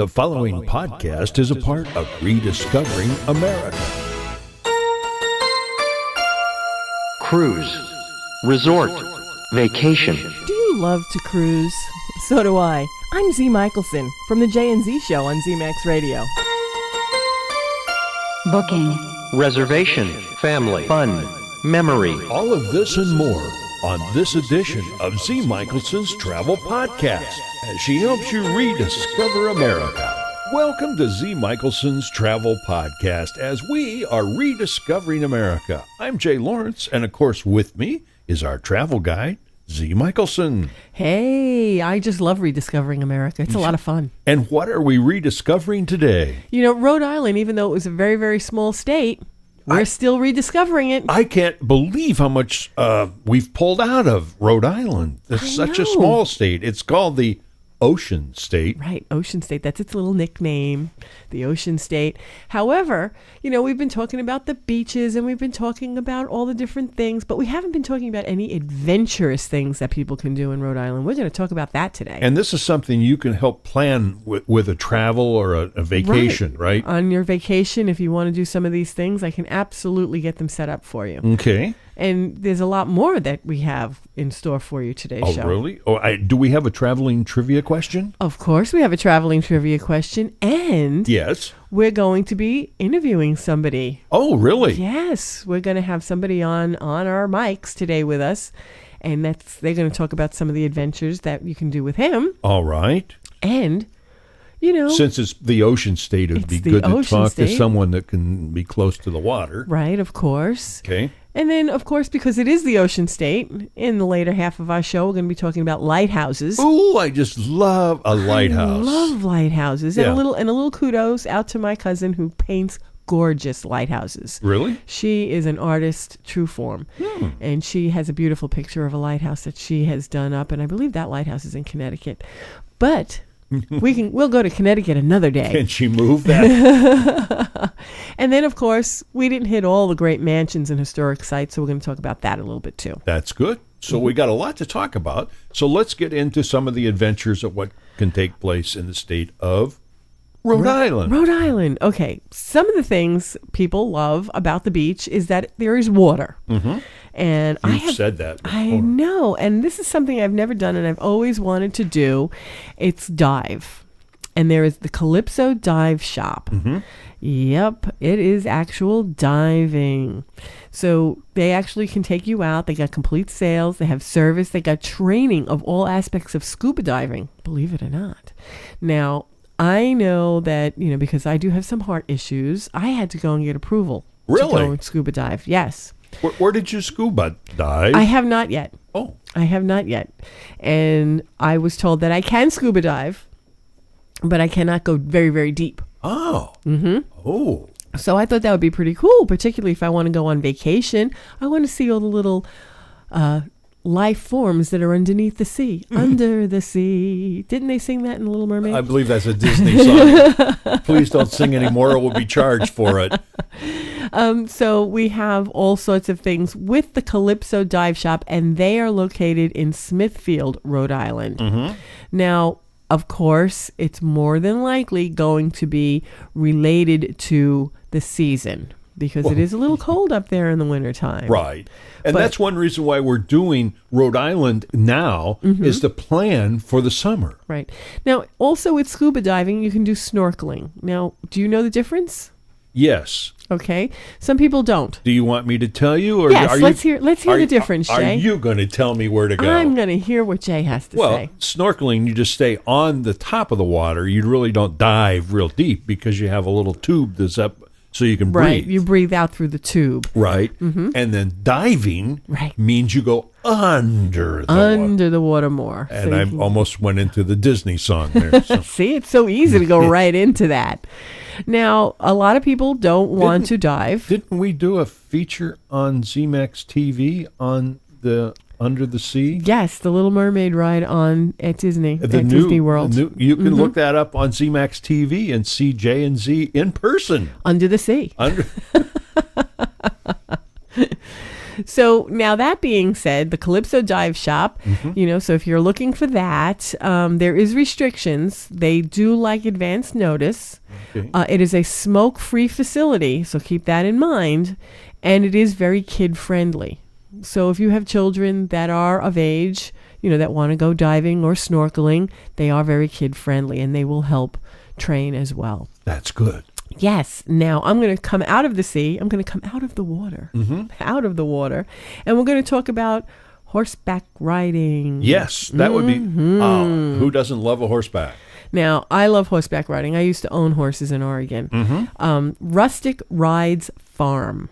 The following podcast is a part of Rediscovering America. Cruise, resort, vacation. Do you love to cruise? So do I. I'm Z Michaelson from the J&Z Show on ZMAX Radio. Booking, Reservation, family, fun, memory. All of this and more on this edition of Z Michelson's Travel Podcast, as she helps you rediscover America. Welcome to Z Michelson's Travel Podcast, as we are rediscovering America. I'm Jay Lawrence, and of course with me is our travel guide, Z Michelson. Hey, I just love rediscovering America. It's a lot of fun. And what are we rediscovering today? You know, Rhode Island, even though it was a very, very small state, we're still rediscovering it. I can't believe how much we've pulled out of Rhode Island. It's such a small state. It's called the Ocean State. Right, Ocean State. That's its little nickname, the Ocean State. However, you know, we've been talking about the beaches and we've been talking about all the different things, but we haven't been talking about any adventurous things that people can do in Rhode Island. We're going to talk about that today. And this is something you can help plan with a travel or a vacation, right? On your vacation, if you want to do some of these things, I can absolutely get them set up for you. Okay. And there's a lot more that we have in store for you today's show. Oh, really? Do we have a traveling trivia question? Of course, we have a traveling trivia question, and Yes. we're going to be interviewing somebody. Oh, really? Yes, we're going to have somebody on our mics today with us, and they're going to talk about some of the adventures that you can do with him. All right. And, you know, Since it's the Ocean State, it would It's be the good to Ocean talk to State. someone that can be close to the water. right, of course. Okay. And then, of course, because it is the Ocean State, in the later half of our show, we're going to be talking about lighthouses. Ooh, I just love a lighthouse. I love lighthouses. Yeah. And a little kudos out to my cousin who paints gorgeous lighthouses. Really? She is an artist, true form. And she has a beautiful picture of a lighthouse that she has done up, and I believe that lighthouse is in Connecticut. But we'll go to Connecticut another day. Can she move that? And then, of course, we didn't hit all the great mansions and historic sites, so we're going to talk about that a little bit too. That's good. So we got a lot to talk about. So let's get into some of the adventures of what can take place in the state of Rhode Island. Rhode Island. Okay. Some of the things people love about the beach is that there is water. Mm-hmm. And You've said that before. I know. And this is something I've never done and I've always wanted to do. It's dive. And there is the Calypso Dive Shop. Mm-hmm. Yep, it is actual diving. So they actually can take you out. They got complete sales. They have service. They got training of all aspects of scuba diving, believe it or not. Now, I know that, you know, because I do have some heart issues, I had to go and get approval to Really? go and scuba dive. Yes. Where did you scuba dive? I have not yet. Oh. I have not yet. And I was told that I can scuba dive, but I cannot go very, very deep. Oh. Mm-hmm. Oh. So I thought that would be pretty cool, particularly if I want to go on vacation. I want to see all the little life forms that are underneath the sea. Under the sea. Didn't they sing that in The Little Mermaid? I believe that's a Disney song. Please don't sing anymore or we'll be charged for it. So we have all sorts of things with the Calypso Dive Shop, and they are located in Smithfield, Rhode Island. Mm-hmm. Now, of course, it's more than likely going to be related to the season because it is a little cold up there in the wintertime. Right. And that's one reason why we're doing Rhode Island now is to plan for the summer. Right. Now, also with scuba diving, you can do snorkeling. Now, do you know the difference? Yes. Okay. Some people don't. Do you want me to tell you? Or Yes, are let's you, hear the difference, Jay. Are you going to tell me where to go? I'm going to hear what Jay has to Well, say. snorkeling, you just stay on the top of the water. You really don't dive real deep because you have a little tube that's up so you can breathe. Right. You breathe out through the tube. Right. Mm-hmm. And then diving means you go under the water. Under the water more. And I almost went into the Disney song there. So. See, it's so easy to go right into that. Now, a lot of people don't want to dive. Didn't we do a feature on ZMAX TV on the Under the Sea? Yes, the Little Mermaid ride at Disney, Disney World. You can look that up on ZMAX TV and see J&Z in person. Under the sea. So now that being said, the Calypso Dive Shop, so if you're looking for that, there is restrictions. They do like advance notice. Okay. It is a smoke-free facility, so keep that in mind. And it is very kid-friendly. So if you have children that are of age, that want to go diving or snorkeling, they are very kid-friendly, and they will help train as well. That's good. Yes. Now I'm going to come out of the sea. I'm going to come out of the water. Out of the water. And we're going to talk about horseback riding. Yes, that would be. Who doesn't love a horseback? Now, I love horseback riding. I used to own horses in Oregon. Rustic Rides Farm.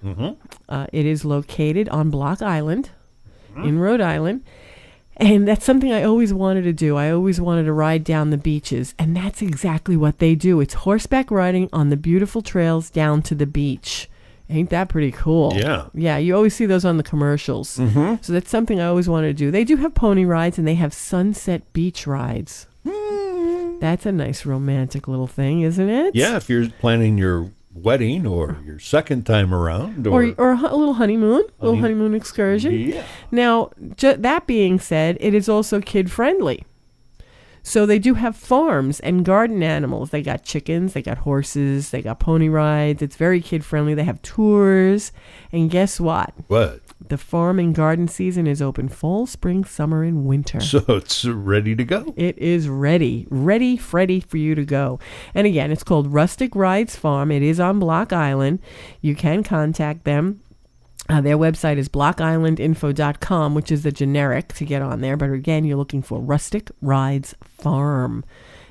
It is located on Block Island in Rhode Island. And that's something I always wanted to do. I always wanted to ride down the beaches. And that's exactly what they do. It's horseback riding on the beautiful trails down to the beach. Ain't that pretty cool? Yeah. Yeah, you always see those on the commercials. So that's something I always wanted to do. They do have pony rides, and they have sunset beach rides. That's a nice romantic little thing, isn't it? Yeah, if you're planning your wedding or your second time around. Or a little honeymoon, excursion. Yeah. Now, that being said, it is also kid-friendly. So they do have farms and garden animals. They got chickens, they got horses, they got pony rides. It's very kid-friendly. They have tours. And guess what? What? The farm and garden season is open fall, spring, summer, and winter. So it's ready to go. It is ready, Freddy, for you to go. And again, it's called Rustic Rides Farm. It is on Block Island. You can contact them. Their website is blockislandinfo.com, which is the generic to get on there. But again, you're looking for Rustic Rides Farm.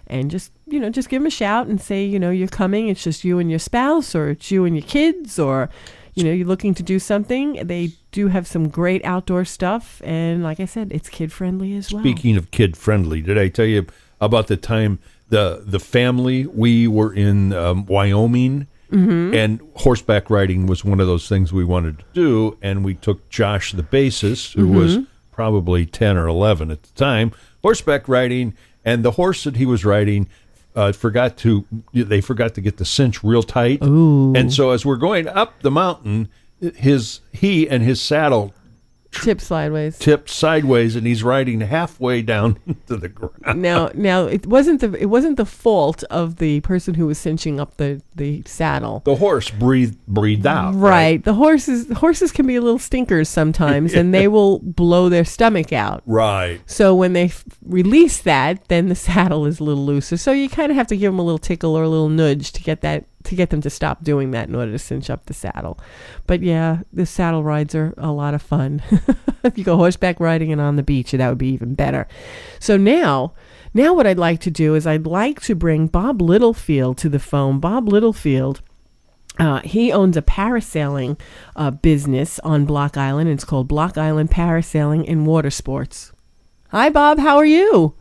And just give them a shout and say, you're coming. It's just you and your spouse, or it's you and your kids, or you're looking to do something. They do have some great outdoor stuff. And like I said, it's kid-friendly as well. Speaking of kid-friendly, did I tell you about the time the family, we were in Wyoming, and horseback riding was one of those things we wanted to do, and we took Josh, the bassist, who was probably 10 or 11 at the time, horseback riding, and the horse that he was riding they forgot to get the cinch real tight. Ooh. And so as we're going up the mountain, he and his saddle tipped sideways, and he's riding halfway down to the ground. Now it wasn't the fault of the person who was cinching up the saddle. The horse breathed out. Right. The horses can be a little stinkers sometimes, and they will blow their stomach out. Right. So when they release that, then the saddle is a little looser. So you kind of have to give them a little tickle or a little nudge to get them to stop doing that in order to cinch up the saddle. But yeah, the saddle rides are a lot of fun. If you go horseback riding and on the beach, that would be even better. So now what I'd like to do is I'd like to bring Bob Littlefield to the phone. Bob Littlefield, he owns a parasailing business on Block Island. It's called Block Island Parasailing and Water Sports. Hi, Bob. How are you?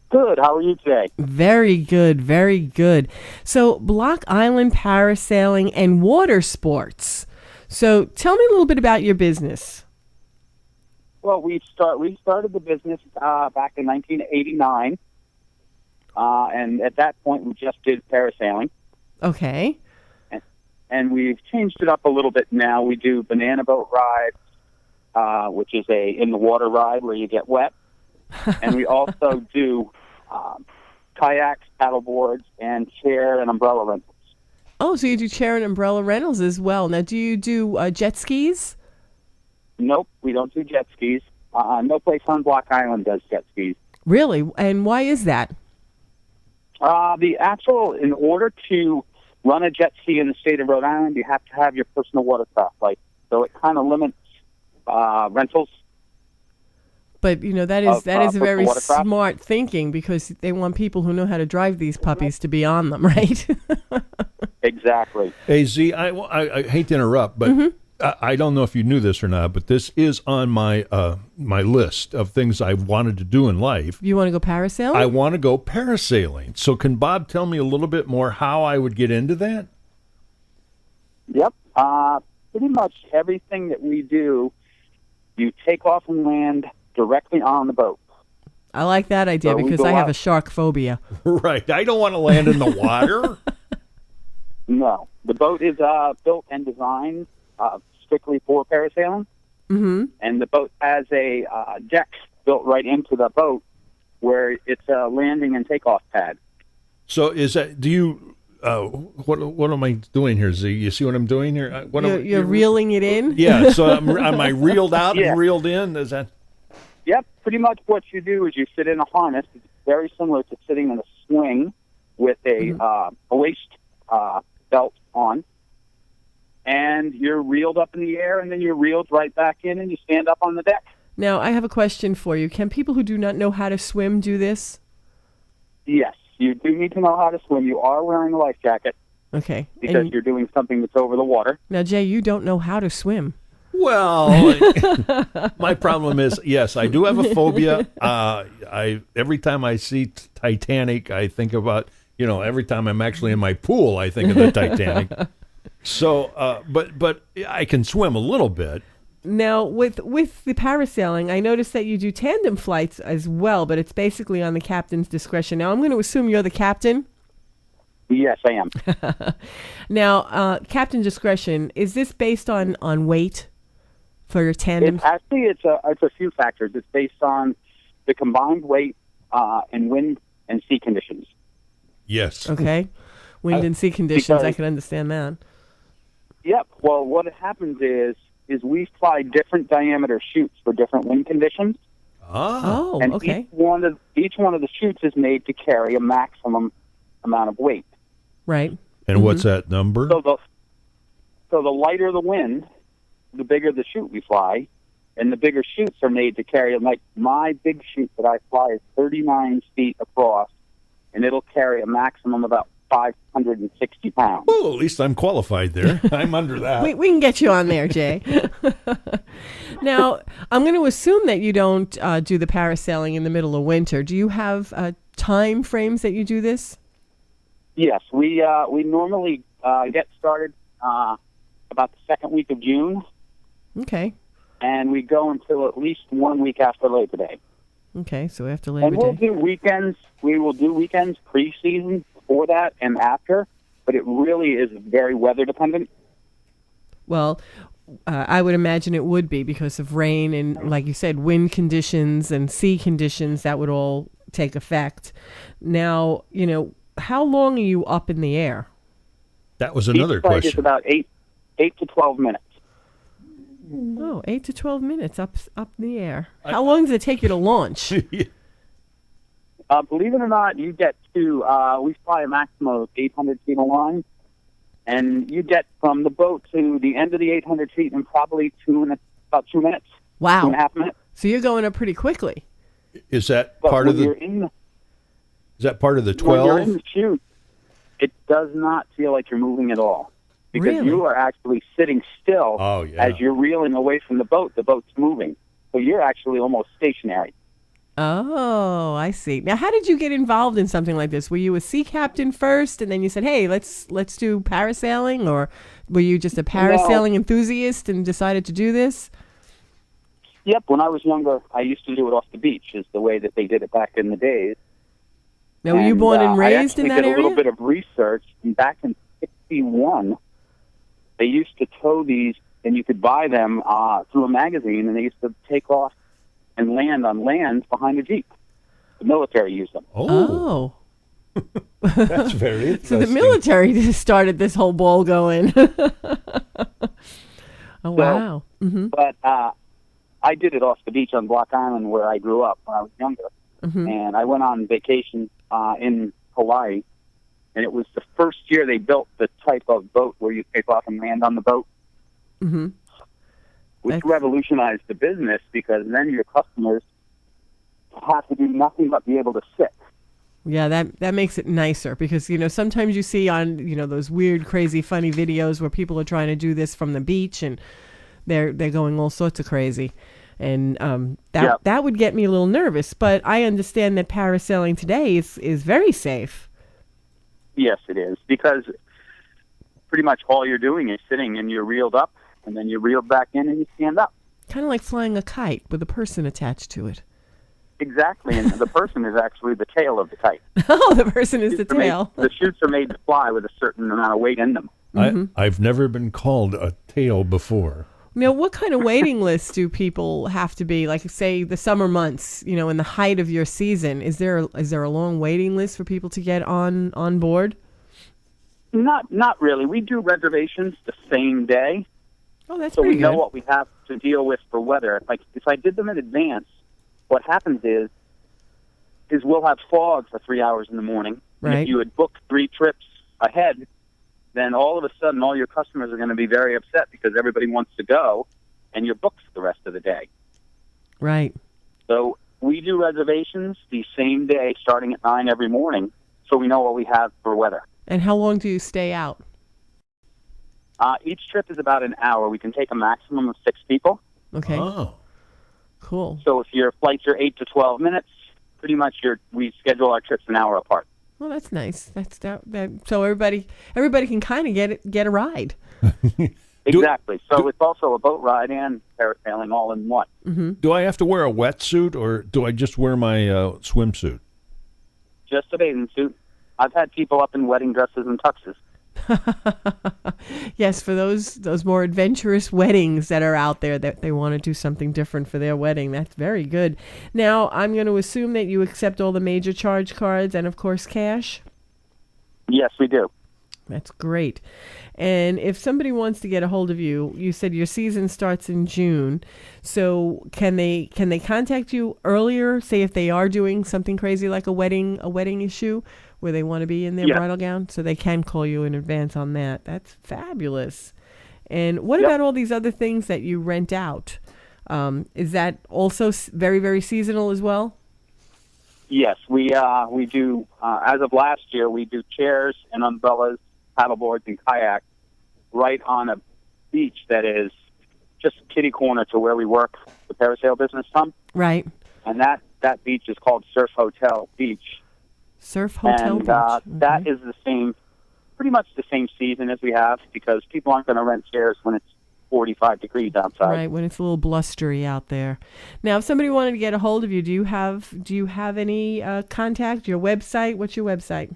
Good. How are you today? Very good. Very good. So Block Island Parasailing and Water Sports. So tell me a little bit about your business. Well, we started the business back in 1989, and at that point we just did parasailing. Okay. And we've changed it up a little bit now. We do banana boat rides, which is a in the water ride where you get wet, and we also do kayaks, paddle boards, and chair and umbrella rentals. Oh, so you do chair and umbrella rentals as well. Now, do you do jet skis? Nope, we don't do jet skis. No place on Block Island does jet skis. Really? And why is that? In order to run a jet ski in the state of Rhode Island, you have to have your personal watercraft license. So it kind of limits rentals. But, that is very smart thinking, because they want people who know how to drive these puppies to be on them, right? Exactly. Hey, Z, I hate to interrupt, but I don't know if you knew this or not, but this is on my my list of things I wanted to do in life. You want to go parasailing? I want to go parasailing. So can Bob tell me a little bit more how I would get into that? Yep. Pretty much everything that we do, you take off and land directly on the boat. I like that idea because I have a shark phobia. Right. I don't want to land in the water. No. The boat is built and designed strictly for parasailing. and the boat has a deck built right into the boat where it's a landing and takeoff pad. So is that? Do you? What am I doing here, Z? You see what I'm doing here? You're reeling it in? Yeah. So am I reeled out Yeah. and reeled in? Is that? Yep, pretty much what you do is you sit in a harness. It's very similar to sitting in a swing with a waist belt on. And you're reeled up in the air, and then you're reeled right back in, and you stand up on the deck. Now, I have a question for you. Can people who do not know how to swim do this? Yes, you do need to know how to swim. You are wearing a life jacket Okay. because And you're doing something that's over the water. now, Jay, you don't know how to swim. Well, my problem is, yes, I do have a phobia. Every time I see Titanic, I think about, every time I'm actually in my pool, I think of the Titanic. So, but I can swim a little bit. Now, with the parasailing, I noticed that you do tandem flights as well, but it's basically on the captain's discretion. Now, I'm going to assume you're the captain. Yes, I am. Now, captain discretion, is this based on weight for your tandem? It's a few factors. It's based on the combined weight and wind and sea conditions. Yes. Okay. Wind and sea conditions, I because- can understand that. Yep. Well, what happens is we fly different diameter chutes for different wind conditions, Oh, and okay. each one of the chutes is made to carry a maximum amount of weight. Right. And what's that number? So the lighter the wind, the bigger the chute we fly, and the bigger chutes are made to carry. Like my big chute that I fly is 39 feet across, and it'll carry a maximum of about 560 pounds. Well, at least I'm qualified there. I'm under that. We can get you on there, Jay. Now, I'm going to assume that you don't do the parasailing in the middle of winter. Do you have time frames that you do this? Yes, we normally get started about the second week of June, Okay. and we go until at least 1 week after Labor Day. Okay, so after Labor And we'll Day. do weekends. We will do weekends pre-season for that and after, but it really is very weather dependent. Well, I would imagine it would be because of rain and, like you said, wind conditions and sea conditions. That would all take effect. Now, how long are you up in the air? That was another Each flight is question. about 8 to 12 minutes. Oh, 8 to 12 minutes up in the air. How long does it take you to launch? Believe it or not, you get to, we fly a maximum of 800 feet of line, and you get from the boat to the end of the 800 feet in probably about 2 minutes. Wow. 2.5 minutes. So you're going up pretty quickly. Is that But part of when the? you're in the, Is that part of the when you're in 12? the chute, it does not feel like you're moving at all. Because Really? you are actually sitting still Oh, yeah. as you're reeling away from the boat. The boat's moving. So you're actually almost stationary. Oh, I see. Now, how did you get involved in something like this? Were you a sea captain first, and then you said, "Hey, let's do parasailing," or were you just a parasailing enthusiast and decided to do this? Yep, when I was younger, I used to do it off the beach, is the way that they did it back in the days. Now, were you born and raised in I that actually did a little area? bit of research, and back in '61, they used to tow these, and you could buy them through a magazine, and they used to take off and land on land behind a Jeep. The military used them. Oh, Oh, that's very interesting. so the military just started this whole ball going. Oh, wow. Mm-hmm. But I did it off the beach on Block Island where I grew up when I was younger. Mm-hmm. And I went on vacation in Hawaii, and it was the first year they built the type of boat where you take off and land on the boat, Mm-hmm. which That's- revolutionized the business because then your customers have to do nothing but be able to sit. Yeah, that makes it nicer because, sometimes you see on, those weird, crazy, funny videos where people are trying to do this from the beach and they're going all sorts of crazy. And that would get me a little nervous. But I understand that parasailing today is very safe. Yes, it is, because pretty much all you're doing is sitting and you're reeled up, and then you're reeled back in and you stand up. Kind of like flying a kite with a person attached to it. Exactly, and the person is actually the tail of the kite. Oh, the person is the Chutes are made- tail. The chutes are made to fly with a certain amount of weight in them. I've never been called a tail before. Now, what kind of waiting lists do people have to be? Like, say, the summer months, in the height of your season, is there a long waiting list for people to get on board? Not really. We do reservations the same day. Oh, that's so pretty we know good. what we have to deal with for weather. If I did them in advance, what happens is we'll have fog for 3 hours in the morning. Right. And if you had booked 3 trips ahead, then all of a sudden all your customers are going to be very upset because everybody wants to go, and you're booked for the rest of the day. Right. So we do reservations the same day, starting at 9 every morning, so we know what we have for weather. And how long do you stay out? Each trip is about an hour. We can take a maximum of 6 people. Okay. Oh. Cool. So if your flights are 8 to 12 minutes, pretty much we schedule our trips an hour apart. Well, that's nice. That's that. So everybody can kind of get a ride. Exactly. So it's also a boat ride and parasailing all in one. Mm-hmm. Do I have to wear a wetsuit, or do I just wear my swimsuit? Just a bathing suit. I've had people up in wedding dresses and tuxes. Yes, for those more adventurous weddings that are out there that they want to do something different for their wedding. That's very good. Now, I'm going to assume that you accept all the major charge cards and, of course, cash? Yes, we do. That's great. And if somebody wants to get a hold of you, you said your season starts in June. So can they contact you earlier, say if they are doing something crazy like a wedding issue where they want to be in their bridal gown? So they can call you in advance on that. That's fabulous. And what about all these other things that you rent out? Is that also very, very seasonal as well? Yes, we do. As of last year, we do chairs and umbrellas, paddleboards, and kayaks right on a beach that is just kitty corner to where we work the parasail business from. Right. And that beach is called Surf Hotel Beach. Surf Hotel Beach. Mm-hmm. That is pretty much the same season as we have, because people aren't going to rent chairs when it's 45 degrees outside. Right, when it's a little blustery out there. Now, if somebody wanted to get a hold of you, do you have any contact? Your website? What's your website?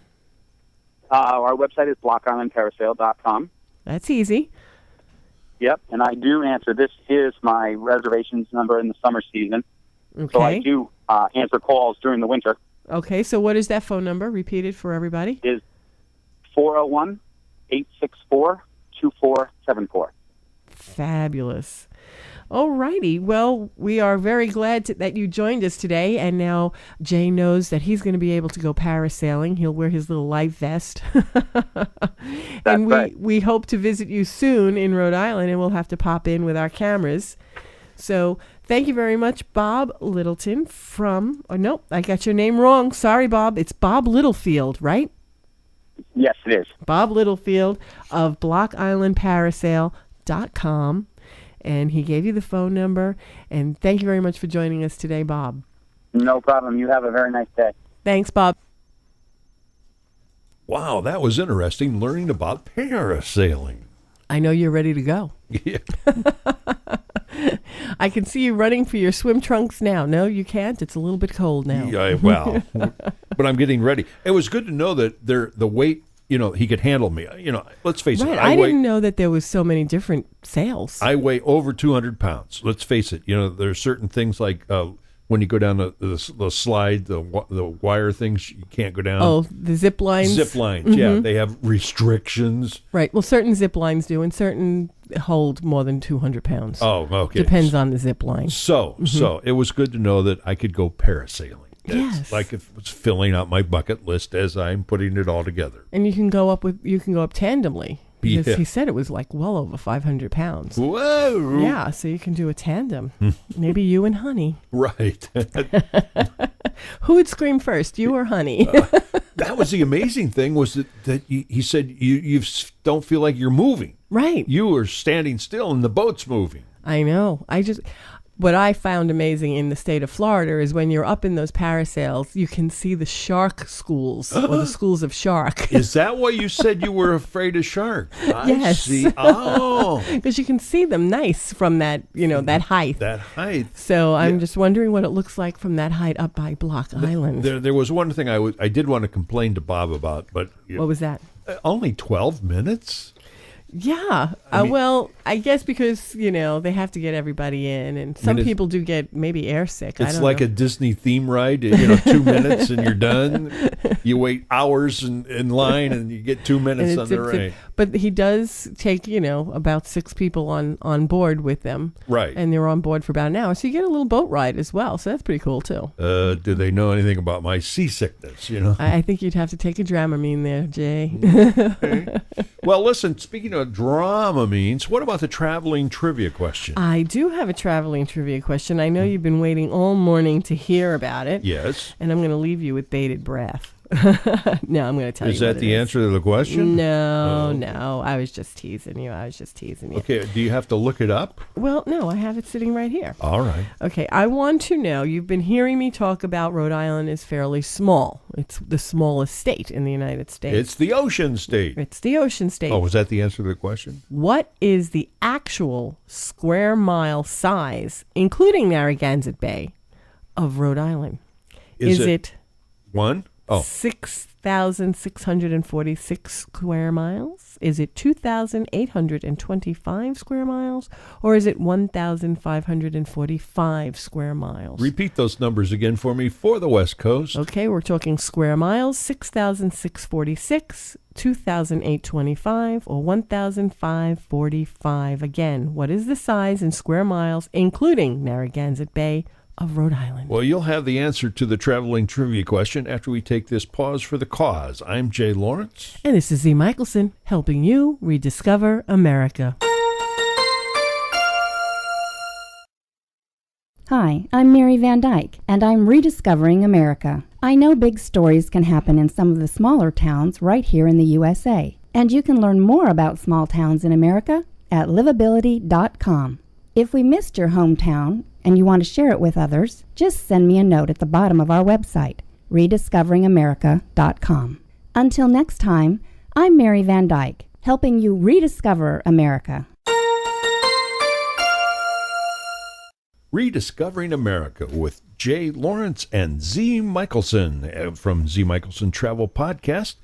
Our website is blockislandparasail.com. That's easy. Yep, and I do answer. This is my reservations number in the summer season. Okay. So I do answer calls during the winter. Okay, so what is that phone number? Repeat it for everybody. Is 401-864-2474. Fabulous. All righty. Well, we are very glad that you joined us today. And now Jay knows that he's going to be able to go parasailing. He'll wear his little life vest. And we hope to visit you soon in Rhode Island, and we'll have to pop in with our cameras. So thank you very much, Bob Littleton from... Oh, no, I got your name wrong. Sorry, Bob. It's Bob Littlefield, right? Yes, it is. Bob Littlefield of blockislandparasail.com. And he gave you the phone number. And thank you very much for joining us today, Bob. No problem. You have a very nice day. Thanks, Bob. Wow, that was interesting, learning about parasailing. I know you're ready to go. Yeah. I can see you running for your swim trunks now. No, you can't. It's a little bit cold now. Yeah, well, but I'm getting ready. It was good to know that the weight, he could handle me. Let's face it. Right. I didn't know that there was so many different sails. I weigh over 200 pounds. Let's face it. There's certain things like when you go down the slide, the wire things, you can't go down. Oh, the zip lines? Zip lines, Mm-hmm. yeah. They have restrictions. Right. Well, certain zip lines do, and certain hold more than 200 pounds. Oh, okay. Depends on the zip line. So it was good to know that I could go parasailing. Yes. Like if it was filling out my bucket list as I'm putting it all together. And you can go up tandemly. Because Yeah. he said it was like well over 500 pounds. Whoa. Yeah, so you can do a tandem. Maybe you and Honey. Right. Who would scream first, you or Honey? That was the amazing thing was that he said you don't feel like you're moving. Right. You are standing still and the boat's moving. I know. What I found amazing in the state of Florida is when you're up in those parasails, you can see the shark schools or the schools of shark. Is that why you said you were afraid of sharks? Yes. I see. Oh. Because you can see them nice from that, that height. That height. So I'm just wondering what it looks like from that height up by Block Island. There was one thing I did want to complain to Bob about, but What was that? only 12 minutes? Yeah. Well, I guess because, they have to get everybody in, and some people do get maybe airsick. It's like a Disney theme ride, 2 minutes and you're done. You wait hours in line and you get 2 minutes on the ride. But he does take, about 6 people on board with them. Right. And they're on board for about an hour. So you get a little boat ride as well. So that's pretty cool, too. Do they know anything about my seasickness, I think you'd have to take a Dramamine there, Jay. Okay. Well, listen, speaking of Dramamines, what about the traveling trivia question? I do have a traveling trivia question. I know you've been waiting all morning to hear about it. Yes. And I'm going to leave you with bated breath. No, I'm going to tell you. Is that the answer to the question? No. I was just teasing you. Okay. Do you have to look it up? Well, no, I have it sitting right here. All right. Okay. I want to know, you've been hearing me talk about Rhode Island is fairly small. It's the smallest state in the United States. It's the ocean state. Oh, was that the answer to the question? What is the actual square mile size, including Narragansett Bay, of Rhode Island? Is it one? 6,646 square miles? Is it 2,825 square miles? Or is it 1,545 square miles? Repeat those numbers again for me for the West Coast. Okay, we're talking square miles, 6,646, 2,825, or 1,545. Again, what is the size in square miles, including Narragansett Bay, of Rhode Island? Well, you'll have the answer to the traveling trivia question after we take this pause for the cause. I'm Jay Lawrence. And this is Z. Michaelson, helping you rediscover America. Hi, I'm Mary Van Dyke, and I'm rediscovering America. I know big stories can happen in some of the smaller towns right here in the USA, and you can learn more about small towns in America at livability.com. If we missed your hometown and you want to share it with others, just send me a note at the bottom of our website, rediscoveringamerica.com. Until next time, I'm Mary Van Dyke, helping you rediscover America. Rediscovering America with Jay Lawrence and Z. Michaelson from Z. Michaelson Travel Podcast.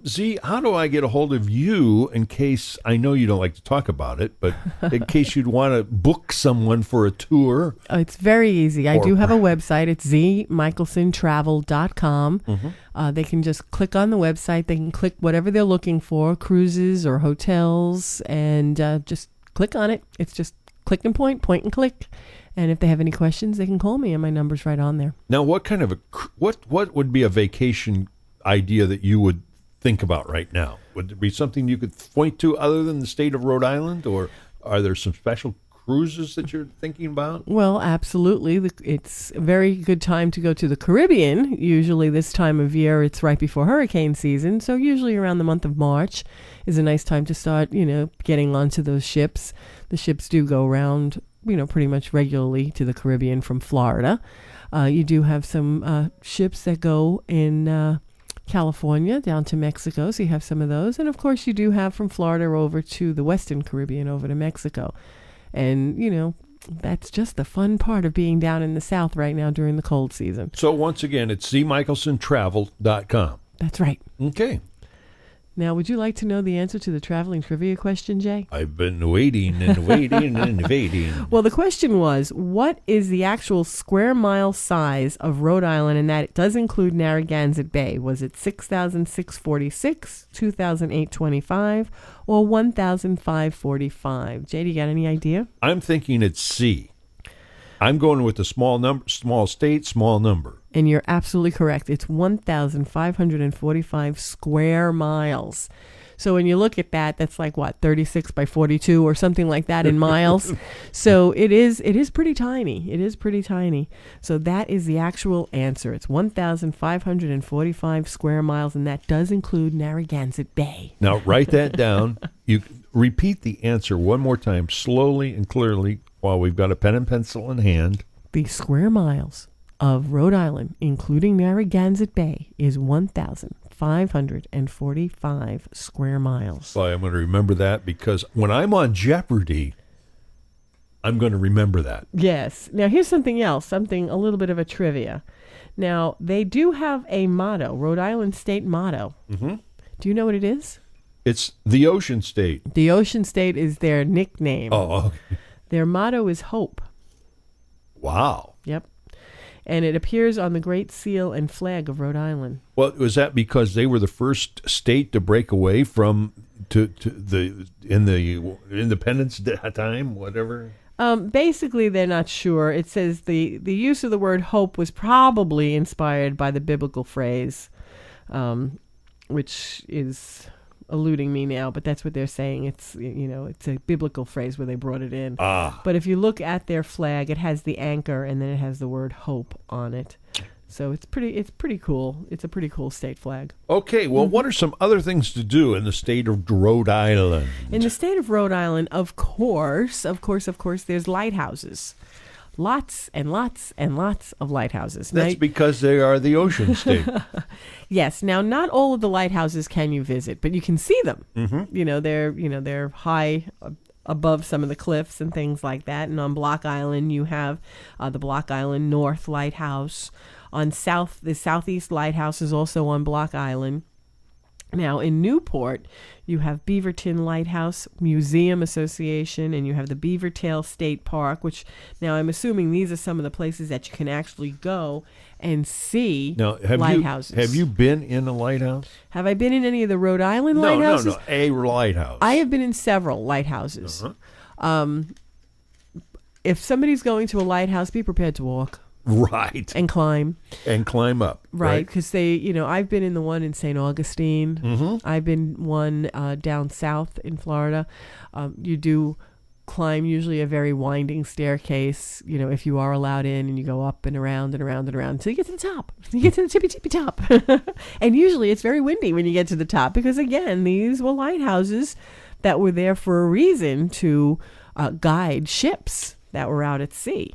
Z, how do I get a hold of you in case, I know you don't like to talk about it, but in case you'd want to book someone for a tour? It's very easy. I do have a website. It's zmichelsontravel.com. Mm-hmm. They can just click on the website. They can click whatever they're looking for, cruises or hotels, and just click on it. It's just click and point and click. And if they have any questions, they can call me, and my number's right on there. Now, what kind of what would be a vacation idea that you would think about right now? Would it be something you could point to other than the state of Rhode Island, or are there some special cruises that you're thinking about? Well, absolutely. It's a very good time to go to the Caribbean. Usually this time of year, it's right before hurricane season. So usually around the month of March is a nice time to start, getting onto those ships. The ships do go around, pretty much regularly to the Caribbean from Florida. You do have some ships that go in California down to Mexico, so you have some of those. And of course you do have from Florida over to the Western Caribbean, over to Mexico. And that's just the fun part of being down in the South right now during the cold season. So once again, it's zmichelsontravel.com. That's right. Okay. Now, would you like to know the answer to the traveling trivia question, Jay? I've been waiting and waiting and waiting. Well, the question was, what is the actual square mile size of Rhode Island? And that it does include Narragansett Bay. Was it 6,646, 2,825, or 1,545? Jay, do you got any idea? I'm thinking it's C. I'm going with the small number, small state, small number. And you're absolutely correct. It's 1,545 square miles. So when you look at that, that's like what, 36 by 42 or something like that in miles. So it is pretty tiny. It is pretty tiny. So that is the actual answer. It's 1,545 square miles, and that does include Narragansett Bay. Now write that down. You repeat the answer one more time, slowly and clearly, while we've got a pen and pencil in hand. The square miles of Rhode Island, including Narragansett Bay, is 1,545 square miles. Well, I'm going to remember that because when I'm on Jeopardy, I'm going to remember that. Yes. Now, here's something else, a little bit of a trivia. Now, they do have a motto, Rhode Island state motto. Mm-hmm. Do you know what it is? It's the Ocean State. The Ocean State is their nickname. Oh, okay. Their motto is hope. Wow. Yep. And it appears on the Great Seal and flag of Rhode Island. Well, was that because they were the first state to break away from in the independence time, whatever? Basically, they're not sure. It says the use of the word hope was probably inspired by the biblical phrase, which is eluding me now, but that's what they're saying. It's it's a biblical phrase where they brought it in. But if you look at their flag, it has the anchor and then it has the word hope on it. So it's pretty cool. It's a pretty cool state flag. Okay, well, what are some other things to do in the state of Rhode Island? In the state of Rhode Island, of course, there's lighthouses. Lots and lots and lots of lighthouses. That's because they are the Ocean State. Yes. Now, not all of the lighthouses can you visit, but you can see them. Mm-hmm. They're high above some of the cliffs and things like that. And on Block Island, you have the Block Island North Lighthouse. The Southeast Lighthouse is also on Block Island. Now, in Newport, you have Beaverton Lighthouse Museum Association, and you have the Beavertail State Park, which now I'm assuming these are some of the places that you can actually go and see lighthouses. Have you been in a lighthouse? Have I been in any of the Rhode Island lighthouses? No, a lighthouse. I have been in several lighthouses. Uh-huh. If somebody's going to a lighthouse, be prepared to walk. Right. And climb. And climb up. Right, because I've been in the one in St. Augustine. Mm-hmm. I've been one down south in Florida. You do climb usually a very winding staircase, if you are allowed in, and you go up and around and around and around until you get to the top. You get to the tippy top. And usually it's very windy when you get to the top because, again, these were lighthouses that were there for a reason to guide ships that were out at sea.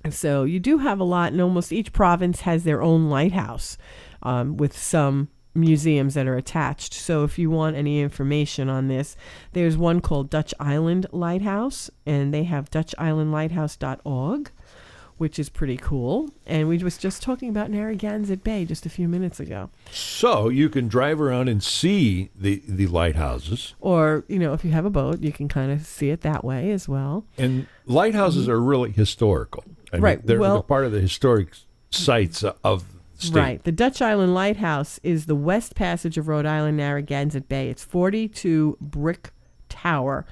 So you do have a lot, and almost each province has their own lighthouse with some museums that are attached. So if you want any information on this, there's one called Dutch Island Lighthouse, and they have dutchislandlighthouse.org, which is pretty cool. And we was just talking about Narragansett Bay just a few minutes ago. So you can drive around and see the lighthouses. Or, if you have a boat, you can kind of see it that way as well. And lighthouses are really historical. Right. They're part of the historic sites of the state. Right. The Dutch Island Lighthouse is the West Passage of Rhode Island, Narragansett Bay. It's 42-foot brick tower,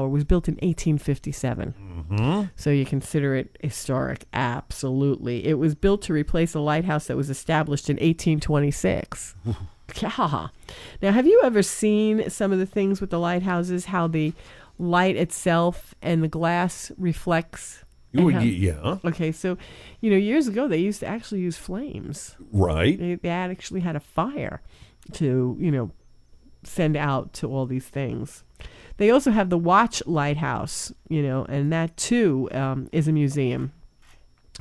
was built in 1857. Mm-hmm. So you consider it historic. Absolutely. It was built to replace a lighthouse that was established in 1826. Now, have you ever seen some of the things with the lighthouses, how the light itself and the glass reflects? Yeah. Okay, so, years ago, they used to actually use flames. Right. They actually had a fire to, send out to all these things. They also have the Watch Lighthouse, and that, too, is a museum.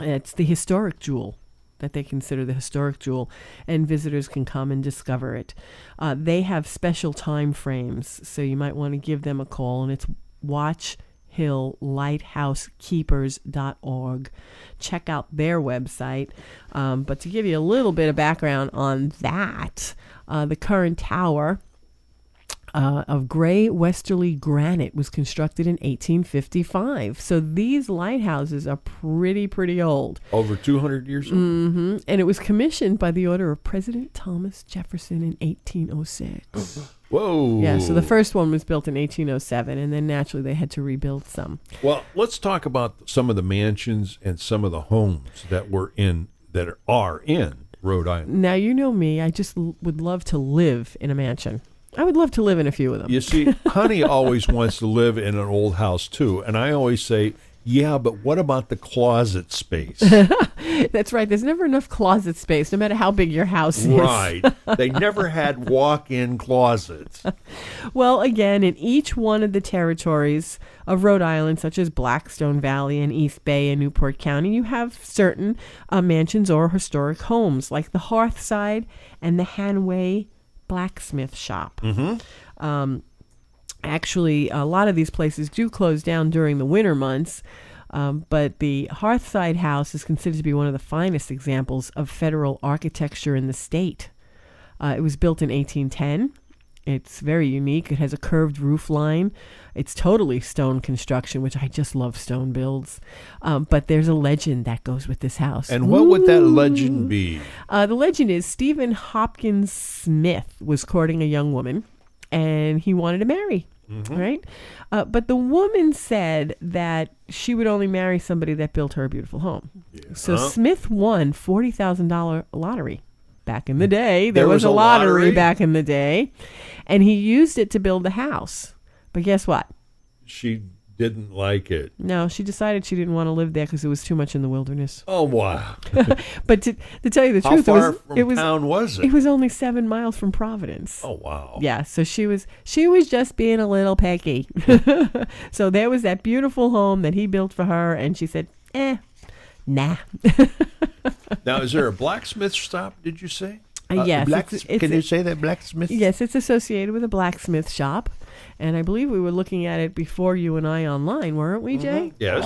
It's the historic jewel that they consider the historic jewel, and visitors can come and discover it. They have special time frames, so you might want to give them a call, and it's WatchHillLighthouseKeepers.org. Check out their website. But to give you a little bit of background on that, the current tower of gray westerly granite was constructed in 1855. So these lighthouses are pretty old. Over 200 years old. Mm-hmm. And it was commissioned by the order of President Thomas Jefferson in 1806. Whoa. Yeah, so the first one was built in 1807, and then naturally they had to rebuild some. Well, let's talk about some of the mansions and some of the homes that are in Rhode Island. Now, you know me, I just would love to live in a mansion. I would love to live in a few of them. You see, Honey always wants to live in an old house, too. And I always say, yeah, but what about the closet space? That's right. There's never enough closet space, no matter how big your house is. Right. They never had walk-in closets. Well, again, in each one of the territories of Rhode Island, such as Blackstone Valley and East Bay and Newport County, you have certain mansions or historic homes, like the Hearthside and the Hanway Blacksmith Shop. Mm-hmm. Actually, a lot of these places do close down during the winter months, but the Hearthside House is considered to be one of the finest examples of federal architecture in the state. It was built in 1810. It's very unique. It has a curved roof line. It's totally stone construction, which I just love stone builds. But there's a legend that goes with this house. And what would that legend be? The legend is Stephen Hopkins Smith was courting a young woman, and he wanted to marry. Right? But the woman said that she would only marry somebody that built her a beautiful home. Yeah. So Smith won $40,000 lottery. Back in the day, there was a lottery back in the day, and he used it to build the house. But guess what? She didn't like it. No, she decided she didn't want to live there because it was too much in the wilderness. Oh, wow. But to tell you the truth, how far from town was it? It was only 7 miles from Providence. Oh, wow. Yeah, so she was just being a little picky. So there was that beautiful home that he built for her, and she said, nah. Now, is there a blacksmith shop, did you say? Yes. Can you say that, blacksmith? Yes, it's associated with a blacksmith shop. And I believe we were looking at it before you and I online, weren't we, Jay? Yes.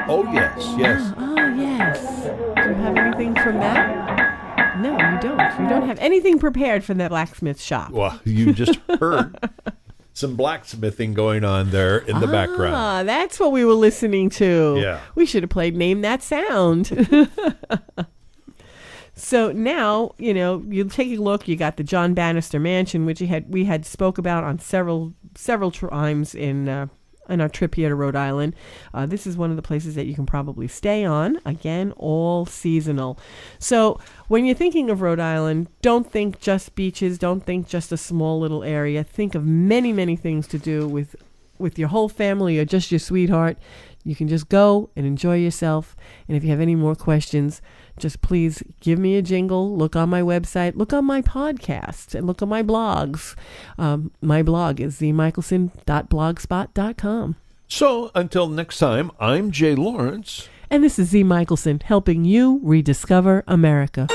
Oh, yes, yes. Oh, yes. Do you have anything from that? No, you don't. You don't have anything prepared from that blacksmith shop. Well, you just heard some blacksmithing going on there in the background. Ah, that's what we were listening to. Yeah. We should have played Name That Sound. So now, you take a look. You got the John Bannister Mansion, which we had spoke about on several times in our trip here to Rhode Island. This is one of the places that you can probably stay on. Again, all seasonal. So when you're thinking of Rhode Island, don't think just beaches. Don't think just a small little area. Think of many, many things to do with your whole family or just your sweetheart. You can just go and enjoy yourself. And if you have any more questions, just please give me a jingle. Look on my website. Look on my podcast. And look on my blogs. My blog is zmichaelson.blogspot.com. So until next time, I'm Jay Lawrence. And this is Z. Michaelson helping you rediscover America.